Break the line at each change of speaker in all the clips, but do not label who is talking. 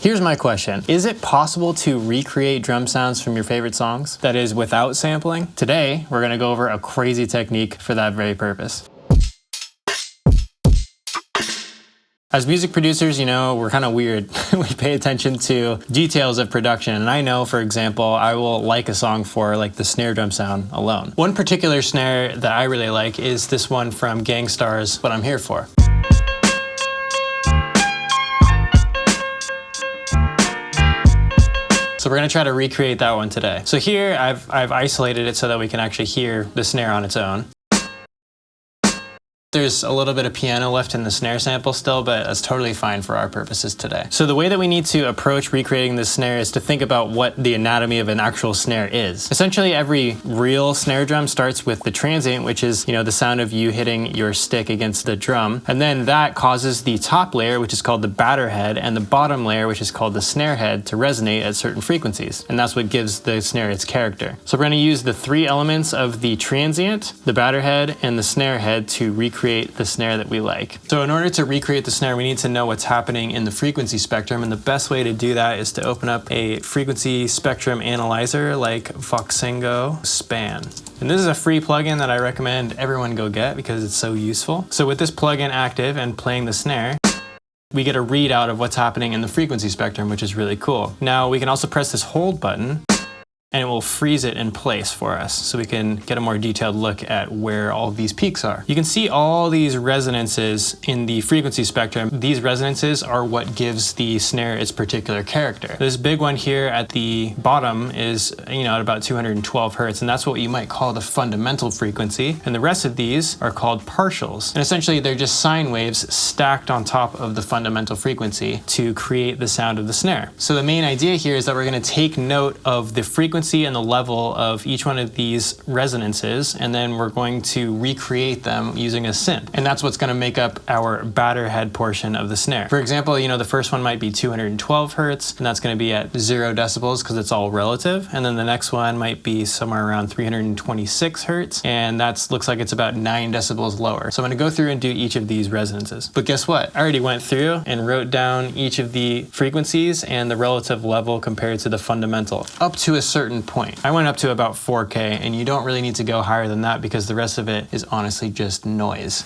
Here's my question. Is it possible to recreate drum sounds from your favorite songs? That is, without sampling? Today, we're gonna go over a crazy technique for that very purpose. As music producers, you know, we're kind of weird. We pay attention to details of production. And I know, for example, I will like a song for like the snare drum sound alone. One particular snare that I really like is this one from Gang Starr's What I'm Here For. So we're gonna try to recreate that one today. So here I've isolated it so that we can actually hear the snare on its own. There's a little bit of piano left in the snare sample still, but that's totally fine for our purposes today. So the way that we need to approach recreating this snare is to think about what the anatomy of an actual snare is. Essentially, every real snare drum starts with the transient, which is, you know, the sound of you hitting your stick against the drum. And then that causes the top layer, which is called the batter head, and the bottom layer, which is called the snare head, to resonate at certain frequencies. And that's what gives the snare its character. So we're gonna use the three elements of the transient, the batter head, and the snare head to recreate the snare that we like. So in order to recreate the snare, we need to know what's happening in the frequency spectrum, and the best way to do that is to open up a frequency spectrum analyzer like Voxengo Span. And this is a free plugin that I recommend everyone go get because it's so useful. So with this plugin active and playing the snare, we get a readout of what's happening in the frequency spectrum, which is really cool. Now we can also press this hold button and it will freeze it in place for us so we can get a more detailed look at where all of these peaks are. You can see all these resonances in the frequency spectrum. These resonances are what gives the snare its particular character. This big one here at the bottom is, you know, at about 212 hertz, and that's what you might call the fundamental frequency. And the rest of these are called partials. And essentially they're just sine waves stacked on top of the fundamental frequency to create the sound of the snare. So the main idea here is that we're gonna take note of the frequency and the level of each one of these resonances, and then we're going to recreate them using a synth. And that's what's going to make up our batter head portion of the snare. For example, you know, the first one might be 212 hertz, and that's going to be at 0 decibels because it's all relative. And then the next one might be somewhere around 326 hertz, and that looks like it's about 9 decibels lower. So I'm going to go through and do each of these resonances. But guess what? I already went through and wrote down each of the frequencies and the relative level compared to the fundamental up to a certain point. I went up to about 4K, and you don't really need to go higher than that because the rest of it is honestly just noise.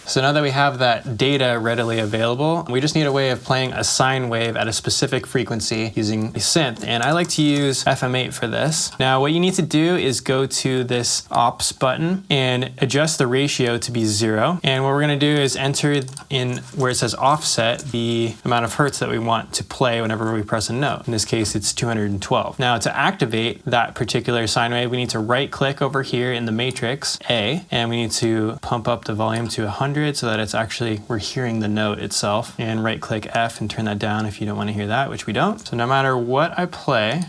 So now that we have that data readily available, we just need a way of playing a sine wave at a specific frequency using a synth. And I like to use FM8 for this. Now what you need to do is go to this ops button and adjust the ratio to be 0. And what we're gonna do is enter in where it says offset the amount of hertz that we want to play whenever we press a note. In this case, it's 212. Now to activate that particular sine wave, we need to right click over here in the matrix A, and we need to pump up the volume to 100 so that it's actually, we're hearing the note itself, and right click F and turn that down if you don't want to hear that, which we don't. So no matter what I play,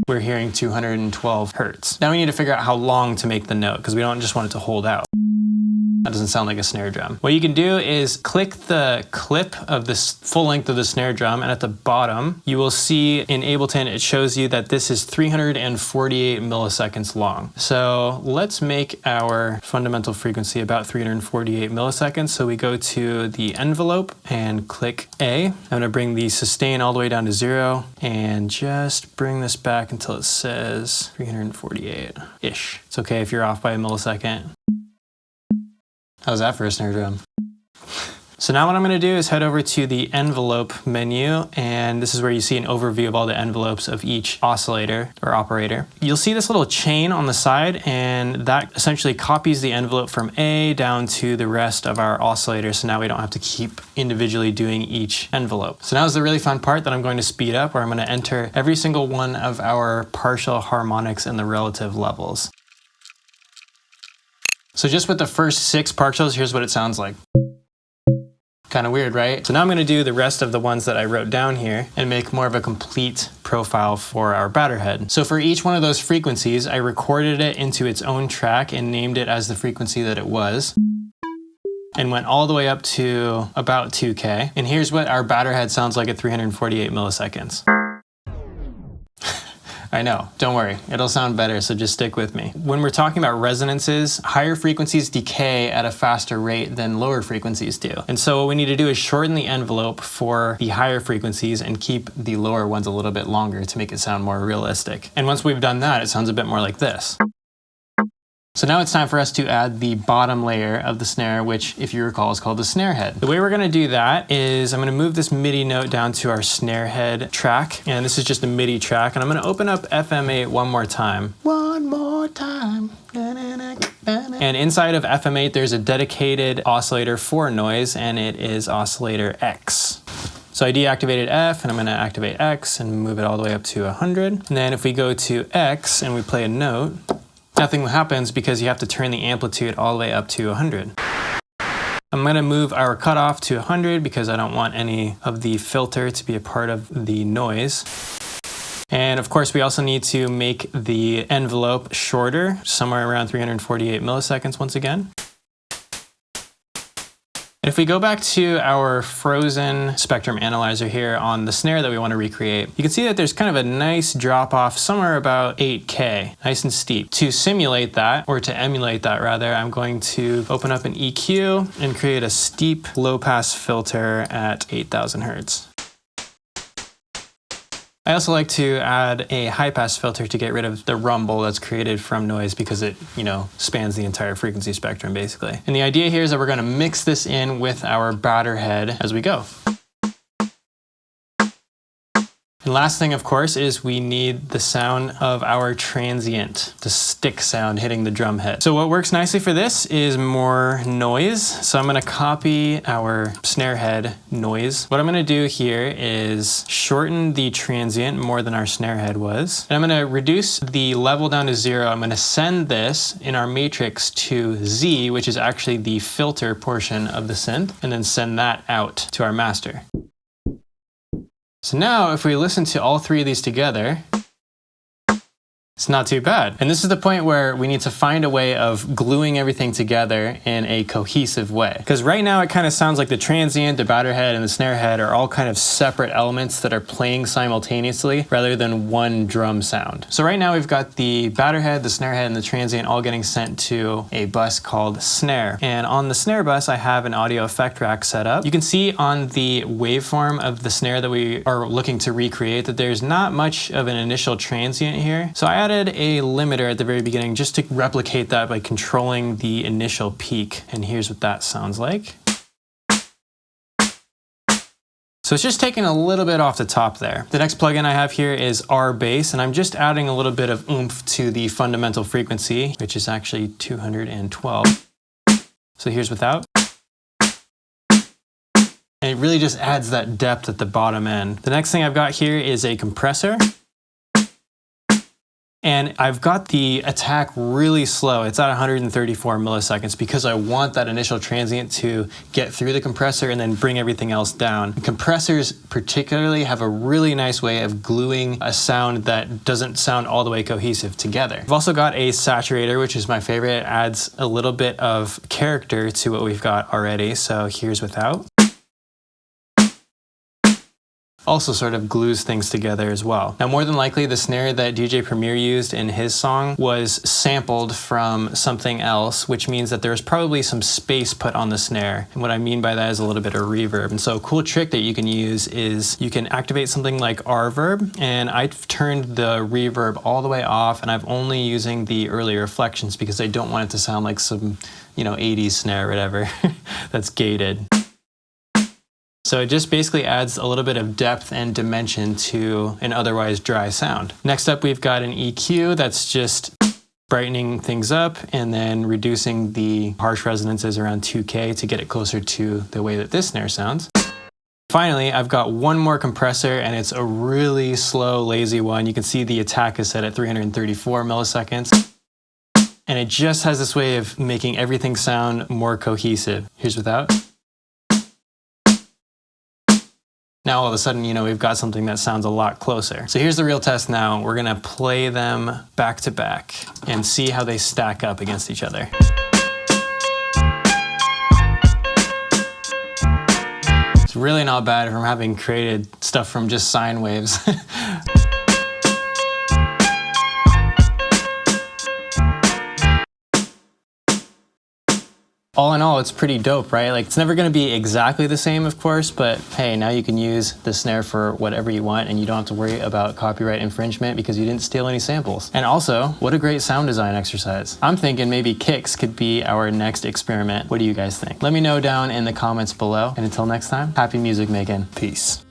we're hearing 212 hertz. Now we need to figure out how long to make the note because we don't just want it to hold out. That doesn't sound like a snare drum. What you can do is click the clip of this full length of the snare drum, and at the bottom, you will see in Ableton, it shows you that this is 348 milliseconds long. So let's make our fundamental frequency about 348 milliseconds. So we go to the envelope and click A. I'm gonna bring the sustain all the way down to 0 and just bring this back until it says 348-ish. It's okay if you're off by a millisecond. How's that for a snare drum? So now what I'm gonna do is head over to the envelope menu, and this is where you see an overview of all the envelopes of each oscillator or operator. You'll see this little chain on the side, and that essentially copies the envelope from A down to the rest of our oscillators, so now we don't have to keep individually doing each envelope. So now is the really fun part that I'm going to speed up, where I'm gonna enter every single one of our partial harmonics and the relative levels. So just with the first 6 partials, here's what it sounds like. Kind of weird, right? So now I'm going to do the rest of the ones that I wrote down here and make more of a complete profile for our batter head. So for each one of those frequencies, I recorded it into its own track and named it as the frequency that it was, and went all the way up to about 2K. And here's what our batter head sounds like at 348 milliseconds. All I know, don't worry, it'll sound better, so just stick with me. When we're talking about resonances, higher frequencies decay at a faster rate than lower frequencies do. And so what we need to do is shorten the envelope for the higher frequencies and keep the lower ones a little bit longer to make it sound more realistic. And once we've done that, it sounds a bit more like this. So now it's time for us to add the bottom layer of the snare, which, if you recall, is called the snare head. The way we're gonna do that is I'm gonna move this MIDI note down to our snare head track, and this is just a MIDI track, and I'm gonna open up FM8 one more time. One more time. And inside of FM8, there's a dedicated oscillator for noise, and it is oscillator X. So I deactivated F, and I'm gonna activate X and move it all the way up to 100. And then if we go to X and we play a note, nothing happens because you have to turn the amplitude all the way up to 100. I'm gonna move our cutoff to 100 because I don't want any of the filter to be a part of the noise. And of course, we also need to make the envelope shorter, somewhere around 348 milliseconds once again. And if we go back to our frozen spectrum analyzer here on the snare that we want to recreate, you can see that there's kind of a nice drop off somewhere about 8K, nice and steep. To simulate that, or to emulate that rather, I'm going to open up an EQ and create a steep low pass filter at 8,000 Hertz. I also like to add a high pass filter to get rid of the rumble that's created from noise because it, spans the entire frequency spectrum basically. And the idea here is that we're going to mix this in with our batter head as we go. And last thing, of course, is we need the sound of our transient, the stick sound hitting the drum head. So what works nicely for this is more noise. So I'm gonna copy our snare head noise. What I'm gonna do here is shorten the transient more than our snare head was. And I'm gonna reduce the level down to 0. I'm gonna send this in our matrix to Z, which is actually the filter portion of the synth, and then send that out to our master. So now if we listen to all three of these together, it's not too bad. And this is the point where we need to find a way of gluing everything together in a cohesive way. Because right now it kind of sounds like the transient, the batter head, and the snare head are all kind of separate elements that are playing simultaneously rather than one drum sound. So right now we've got the batter head, the snare head, and the transient all getting sent to a bus called snare. And on the snare bus, I have an audio effect rack set up. You can see on the waveform of the snare that we are looking to recreate that there's not much of an initial transient here. So I added a limiter at the very beginning just to replicate that by controlling the initial peak. And here's what that sounds like. So it's just taking a little bit off the top there. The next plugin I have here is R-Bass, and I'm just adding a little bit of oomph to the fundamental frequency, which is actually 212. So here's without. And it really just adds that depth at the bottom end. The next thing I've got here is a compressor. And I've got the attack really slow. It's at 134 milliseconds because I want that initial transient to get through the compressor and then bring everything else down. Compressors particularly have a really nice way of gluing a sound that doesn't sound all the way cohesive together. I've also got a saturator, which is my favorite. It adds a little bit of character to what we've got already. So here's without. Also sort of glues things together as well. Now, more than likely, the snare that DJ Premier used in his song was sampled from something else, which means that there's probably some space put on the snare. And what I mean by that is a little bit of reverb. And so a cool trick that you can use is you can activate something like R-verb, and I've turned the reverb all the way off, and I'm only using the early reflections because I don't want it to sound like some, 80s snare or whatever that's gated. So it just basically adds a little bit of depth and dimension to an otherwise dry sound. Next up, we've got an EQ that's just brightening things up and then reducing the harsh resonances around 2K to get it closer to the way that this snare sounds. Finally, I've got one more compressor, and it's a really slow, lazy one. You can see the attack is set at 334 milliseconds. And it just has this way of making everything sound more cohesive. Here's without. Now all of a sudden, we've got something that sounds a lot closer. So here's the real test now. We're gonna play them back to back and see how they stack up against each other. It's really not bad from having created stuff from just sine waves. all in all, it's pretty dope, right? Like, it's never gonna be exactly the same, of course, but hey, now you can use the snare for whatever you want and you don't have to worry about copyright infringement because you didn't steal any samples. And also, what a great sound design exercise. I'm thinking maybe kicks could be our next experiment. What do you guys think? Let me know down in the comments below. And until next time, happy music making. Peace.